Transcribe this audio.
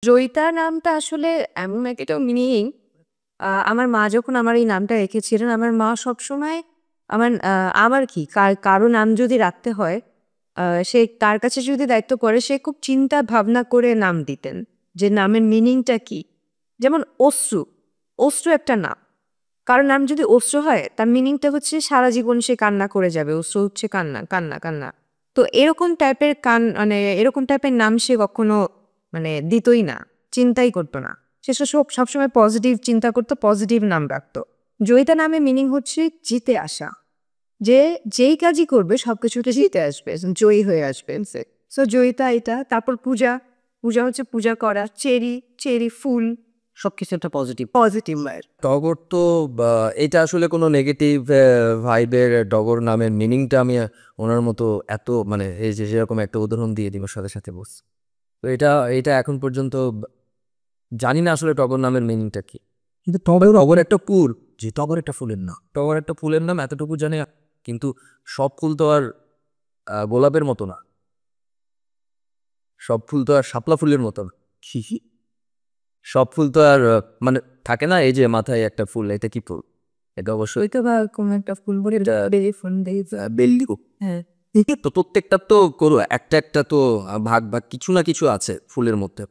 জয়িতা নামটা আসলে এমন একটা মিনিং আমার মা যখন আমার এই নামটা রেখেছিলেন, আমার মা সবসময় আমার কি কারো নাম যদি রাখতে হয়, সে তার কাছে যদি দায়িত্ব পড়ে, সে খুব চিন্তা ভাবনা করে নাম দিতেন যে নামের মিনিংটা কি। যেমন অশ্রু, অশ্রু একটা নাম। কারো নাম যদি অশ্রু হয়, তার মিনিংটা হচ্ছে সারা জীবন সে কান্না করে যাবে। অশ্রু হচ্ছে কান্না, কান্না, কান্না। তো এরকম টাইপের মানে এরকম টাইপের নাম সে কখনো মানে দিতই না, চিন্তাই করতো না। সে সবসময় পজিটিভ চিন্তা করতো, পজিটিভ নাম রাখতো। জয়িতা নামে মিনিং হচ্ছে জিতে আসা, যে যেই কাজই করবে সবকিছুতে জিতে আসবে, জয়ী হয়ে আসবে। সো জয়িতা এটা। তারপর পূজা, পূজা হচ্ছে পূজা করা। চেরি, চেরি ফুল, সবকিছু একটা পজিটিভ। পজিটিভ মায়ের। টগর তো এটা আসলে কোনো নেগেটিভ ভাইবের টগর নামের মিনিংটা আমি ওনার মতো এত মানে এই যে যেরকম একটা উদাহরণ দিয়ে দিব সাথে সাথে বস। তো এটা এটা এখন পর্যন্ত জানি না আসলে টগর নামের মিনিংটা কি। কিন্তু টগর একটা ফুল, যে টগর একটা ফুলের নাম, টগর একটা ফুলের নাম এতটুকু জানি। কিন্তু সব ফুল তো আর গোলাপের মতো না, সব ফুল তো আর শাপলা ফুলের মতো না। সব ফুল তো আর মানে থাকে না এই যে মাথায় একটা ফুল, এটা কি ফুল? এটা অবশ্যই জয়িতা বা কোনো একটা ফুল বলে বেলি ফুল বেল্লি। হ্যাঁ। তো প্রত্যেকটা তো করো একটা একটা তো ভাগ ভাগ কিছু না কিছু আছে ফুলের মধ্যে।